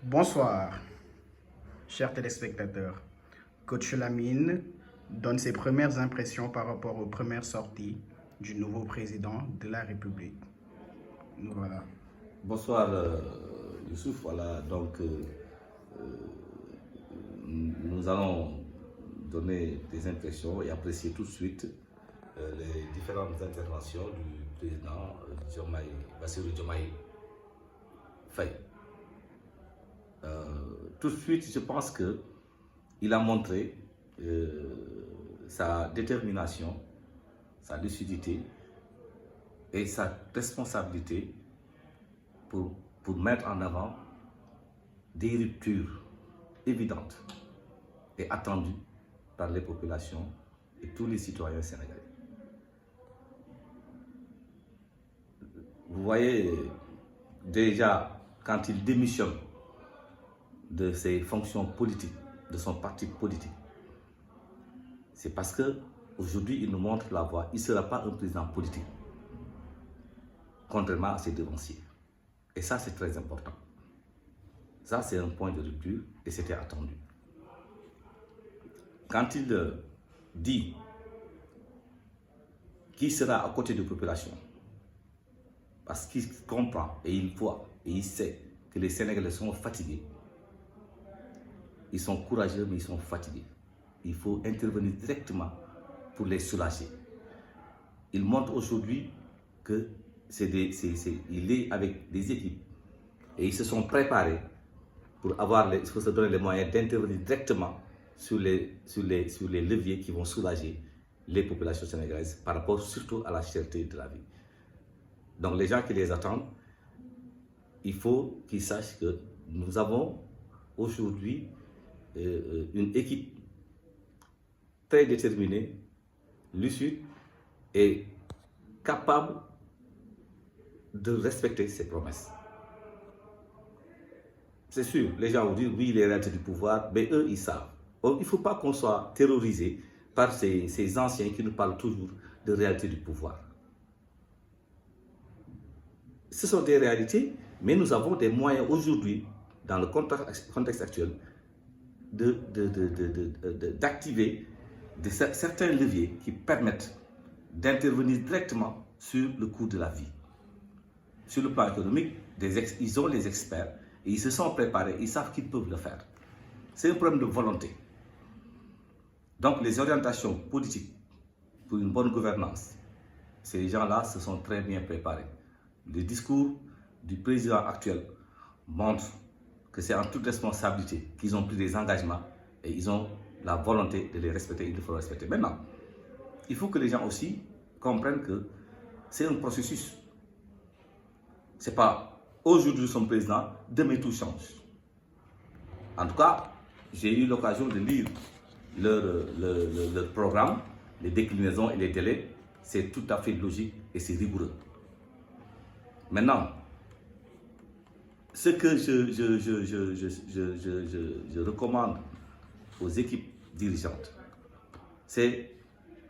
Bonsoir, chers téléspectateurs. Coach Lamine donne ses premières impressions par rapport aux premières sorties du nouveau président de la République. Nous voilà. Bonsoir Youssouf, voilà, donc nous allons donner des impressions et apprécier tout de suite les différentes interventions du président Bassirou Diomaye Faye. Tout de suite, je pense qu'il a montré sa détermination, sa lucidité et sa responsabilité pour mettre en avant des ruptures évidentes et attendues par les populations et tous les citoyens sénégalais. Vous voyez, déjà, quand il démissionne de ses fonctions politiques, de son parti politique, c'est parce qu'aujourd'hui, il nous montre la voie. Il ne sera pas un président politique, contrairement à ses devanciers. Et ça, c'est très important. Ça, c'est un point de rupture et c'était attendu. Quand il dit qu'il sera à côté des populations, parce qu'il comprend et il voit et il sait que les Sénégalais sont fatigués, ils sont courageux mais ils sont fatigués. Il faut intervenir directement pour les soulager. Il montre aujourd'hui que il est avec des équipes et ils se sont préparés pour se donner les moyens d'intervenir directement sur les leviers qui vont soulager les populations sénégalaises par rapport surtout à la cherté de la vie. Donc les gens qui les attendent, il faut qu'ils sachent que nous avons aujourd'hui une équipe très déterminée, lucide et capable de respecter ses promesses. C'est sûr, les gens vont dire oui, les réalités du pouvoir, mais eux, ils savent. Donc, il ne faut pas qu'on soit terrorisé par ces anciens qui nous parlent toujours de réalité du pouvoir. Ce sont des réalités, mais nous avons des moyens aujourd'hui, dans le contexte actuel, d'activer certains leviers qui permettent d'intervenir directement sur le coût de la vie. Sur le plan économique, ils ont les experts et ils se sont préparés, ils savent qu'ils peuvent le faire. C'est un problème de volonté. Donc les orientations politiques pour une bonne gouvernance, ces gens-là se sont très bien préparés. Le discours du président actuel montre que c'est en toute responsabilité qu'ils ont pris des engagements et ils ont la volonté de les respecter, il faut respecter. Maintenant, il faut que les gens aussi comprennent que c'est un processus. Ce n'est pas aujourd'hui nous sommes président, demain tout change. En tout cas, j'ai eu l'occasion de lire leur programme, les déclinaisons et les délais. C'est tout à fait logique et c'est rigoureux. Maintenant, ce que je recommande aux équipes dirigeantes, c'est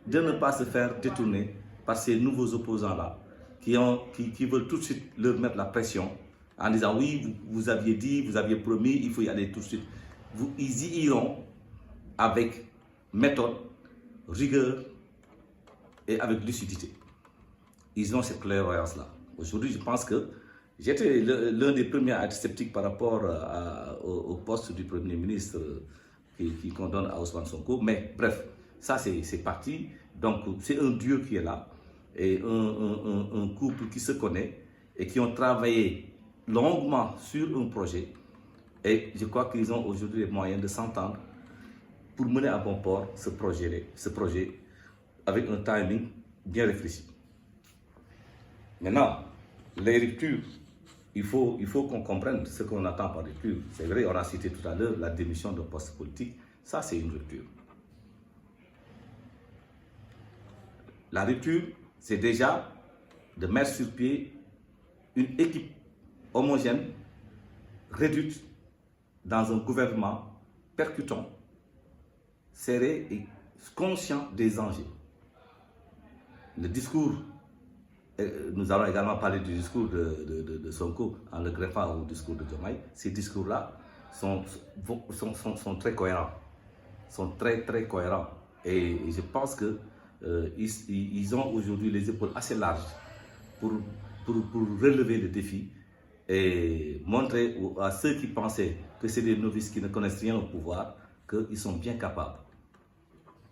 de ne pas se faire détourner par ces nouveaux opposants-là qui veulent tout de suite leur mettre la pression en disant oui, vous aviez dit, vous aviez promis, il faut y aller tout de suite. Ils y iront avec méthode, rigueur et avec lucidité. Ils ont cette clairvoyance-là. Aujourd'hui, je pense que j'étais l'un des premiers à être sceptique par rapport au poste du Premier ministre qu'on donne à Ousmane Sonko. Mais bref, ça c'est parti. Donc c'est un Dieu qui est là et un couple qui se connaît et qui ont travaillé longuement sur un projet. Et je crois qu'ils ont aujourd'hui les moyens de s'entendre pour mener à bon port ce projet avec un timing bien réfléchi. Maintenant, les ruptures, il faut qu'on comprenne ce qu'on attend par rupture. C'est vrai, on a cité tout à l'heure la démission d'un poste politique. Ça, c'est une rupture. La rupture, c'est déjà de mettre sur pied une équipe homogène, réduite, dans un gouvernement percutant, serré et conscient des enjeux. Le discours nous allons également parler du discours de Sonko en le greffant au discours de Diomaye. Ces discours-là sont très cohérents, sont très cohérents. Et je pense que ils ont aujourd'hui les épaules assez larges pour relever le défi et montrer à ceux qui pensaient que c'est des novices qui ne connaissent rien au pouvoir qu'ils sont bien capables.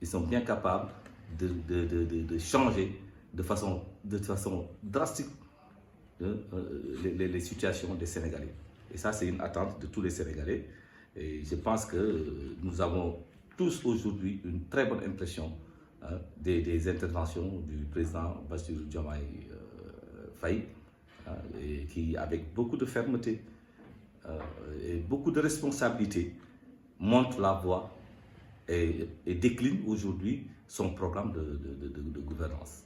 Ils sont bien capables de changer de façon drastique les situations des Sénégalais. Et ça, c'est une attente de tous les Sénégalais. Et je pense que nous avons tous aujourd'hui une très bonne impression des interventions du président Bassirou Diomaye Faye, et qui, avec beaucoup de fermeté et beaucoup de responsabilité, montre la voie et décline aujourd'hui son programme de gouvernance.